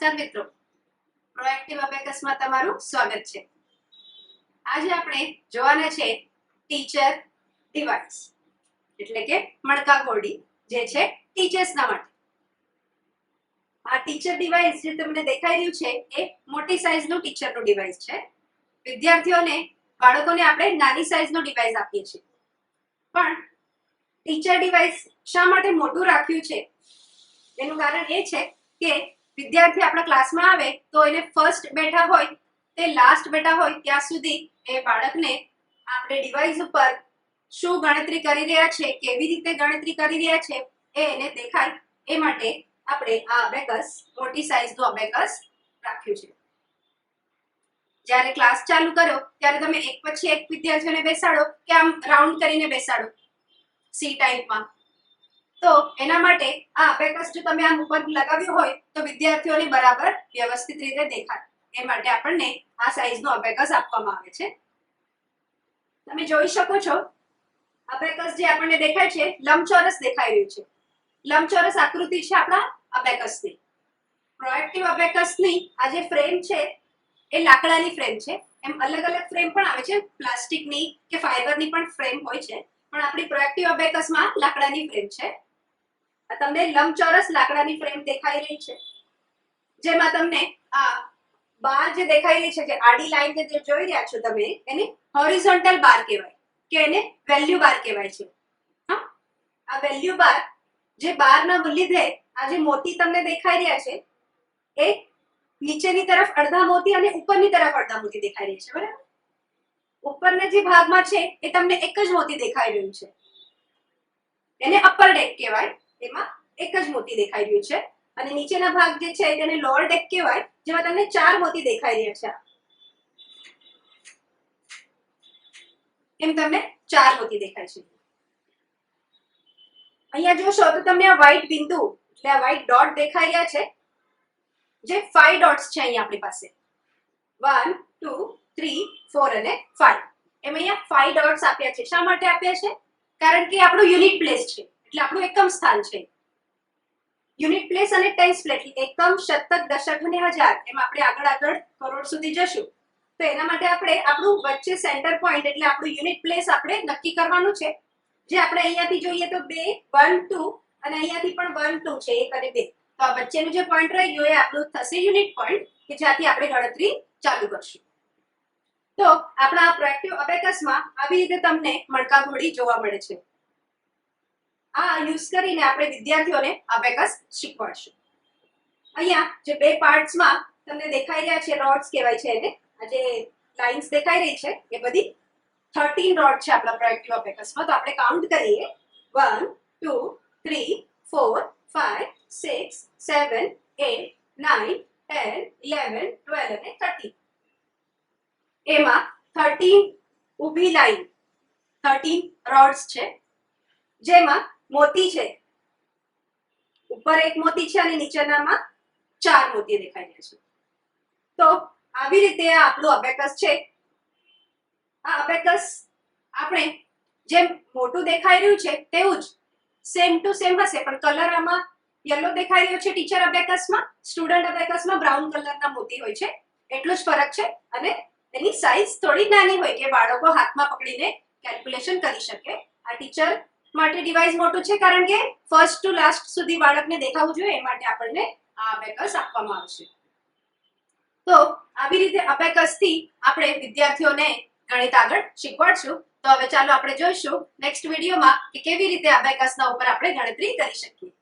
નમસ્કાર મિત્રો, પ્રોએક્ટિવ અબેકસમાં તમારું સ્વાગત છે। આજે આપણે જોવાના છે ટીચર ડિવાઇસ એટલે કે મણકા ઘોડી જે છે ટીચર્સના માટે। આ ટીચર ડિવાઇસ જે તમને દેખાઈ રહ્યું છે એ મોટી સાઈઝનું ટીચરનું ડિવાઇસ છે। વિદ્યાર્થીઓને બાળકોને આપણે નાની સાઈઝનું ડિવાઇસ આપીએ છીએ, પણ ટીચર ડિવાઇસ શા માટે મોટું રાખ્યું છે એનું કારણ એ છે કે વિદ્યાર્થી આપણા ક્લાસમાં આવે તો એને ફર્સ્ટ બેઠા હોય તે લાસ્ટ બેઠા હોય ત્યાં સુધી એ બાળકને આપણે ડિવાઇસ ઉપર શું ગણતરી કરી રહ્યા છે, કેવી રીતે ગણતરી કરી રહ્યા છે એ એને દેખાય એ માટે આપણે આ અબેકસ મોટી સાઈઝનું અબેકસ રાખ્યું છે। જ્યારે ક્લાસ ચાલુ કરો ત્યારે તમે એક પછી એક વિદ્યાર્થીઓને બેસાડો કે આમ રાઉન્ડ કરીને બેસાડો સી ટાઈપમાં, તો એના માટે આ અબેકસ જો તમે આમ ઉપર લગાવ્યું હોય તો વિદ્યાર્થીઓને બરાબર વ્યવસ્થિત રીતે દેખાય એ માટે આપણને આ સાઈઝનું અબેકસ આપવામાં આવે છે। તમે જોઈ શકો છો અબેકસ જે આપણને દેખાય છે લંબચોરસ દેખાઈ રહ્યું છે। લંબચોરસ આકૃતિ છે આપણા અબેકસની। પ્રોએક્ટિવ અબેકસની આ જે ફ્રેમ છે એ લાકડાની ફ્રેમ છે। એમ અલગ અલગ ફ્રેમ પણ આવે છે, પ્લાસ્ટિકની કે ફાઈબરની પણ ફ્રેમ હોય છે, પણ આપણી પ્રોએક્ટિવ અબેકસમાં લાકડાની ફ્રેમ છે। તમને લંબચોરસ લાકડાની ફ્રેમ દેખાઈ રહી છે, જેમાં તમને આ બાર જે દેખાઈ રહી છે, જે આડી લાઈન જે જોઈ રહ્યા છો તમે, એને હોરિઝોન્ટલ બાર કહેવાય કે એને વેલ્યુ બાર કહેવાય છે। હા, આ વેલ્યુ બાર જે બારના લીધે આ જે મોતી તમને દેખાઈ રહ્યા છે એ નીચેની તરફ અડધા મોતી અને ઉપરની તરફ અડધા મોતી દેખાઈ રહ્યા છે, બરાબર? ઉપરના જે ભાગમાં છે એ તમને એક જ મોતી દેખાઈ રહ્યું છે, એને અપર ડેક કહેવાય, એમાં એક જ મોતી દેખાઈ રહ્યું છે। અને નીચેના ભાગ જે છે તેને લોઅર ડેક કહેવાય, જેમાં તમને 4 મોતી દેખાઈ રહ્યા છે। એમ તમને 4 મોતી દેખાય છે। અહીંયા જોશો તો તમને આ વ્હાઈટ બિંદુ એટલે આ વ્હાઈટ ડોટ દેખાઈ રહ્યા છે, જે 5 ડોટ્સ છે અહીંયા આપણી પાસે 1 2 3 4 અને 5। એમ અહીંયા 5 ડોટ્સ આપ્યા છે। શા માટે આપ્યા છે? કારણ કે આપણું યુનિટ પ્લેસ છે, એટલે આપણું એકમ સ્થાન છે। યુનિટ પ્લેસ અને ટેન્સ પ્લેસ, એકમ, શતક, દશક અને હજાર, એમ આપણે આગળ કરોડ સુધી જશું તો એના માટે આપણે આપણું વચ્ચે સેન્ટર પોઈન્ટ એટલે આપણું યુનિટ પ્લેસ આપણે નક્કી કરવાનું છે, જે આપણે અહીંયાથી જોઈએ તો 2 1 2 અને અહીંયાથી પણ 1 2 છે, 1 અને 2, તો આ વચ્ચેનું જે પોઈન્ટ રહી ગયું એ આપણું થશે યુનિટ પોઈન્ટ કે જ્યાંથી આપણે ગણતરી ચાલુ કરશું। તો આપણા પ્રોએક્ટિવ અબેકસમાં આવી રીતે તમને મણકા ઘોડી જોવા મળે છે। આ યુઝ કરીને આપણે વિદ્યાર્થીઓને અબેકસ શીખવાડશું। અહીંયા જે બે પાર્ટ્સમાં તમને દેખાઈ રહ્યા છે રોડ્સ કહેવાય છે એને, આ જે લાઇન્સ દેખાઈ રહી છે એ બધી 13 રોડ છે આપણા પ્રોએક્ટિવ અબેકસમાં। તો આપણે કાઉન્ટ કરીએ 1 2 3 4 5 6 7 8 9 10 11 12 અને 13। એમાં 13 ઊભી લાઈન 13 રોડ્સ છે, જેમાં મોતી છે, ઉપર એક મોતી છે અને નીચેનામાં 4 મોતી દેખાઈ રહ્યા છે। તો આવી રીતે આ આપણું અબેકસ છે। આ અબેકસ આપણે જેમ મોટું દેખાઈ રહ્યું છે તેવું જ સેમ ટુ સેમ હશે, પણ કલર આમાં યલો દેખાઈ રહ્યો છે ટીચર અબેકસમાં, સ્ટુડન્ટ અબેકસમાં બ્રાઉન કલરના મોતી હોય છે, એટલો જ ફરક છે। અને એની સાઈઝ થોડી નાની હોય કે બાળકો હાથમાં પકડીને કેલ્ક્યુલેશન કરી શકે। આ ટીચર માટે ડિવાઇસ મોટું છે કારણ કે ફર્સ્ટ ટુ લાસ્ટ સુધી બાળકને દેખાવું જોઈએ, એ માટે આપણને આ અબેકસ આપવામાં આવશે। તો આવી રીતે અબેકસથી આપણે વિદ્યાર્થીઓને ગણિત આગળ શીખવાડશું। તો હવે ચાલો આપણે જોઈશું નેક્સ્ટ વિડીયોમાં કે કેવી રીતે અબેકસના ઉપર આપણે ગણતરી કરી શકીએ।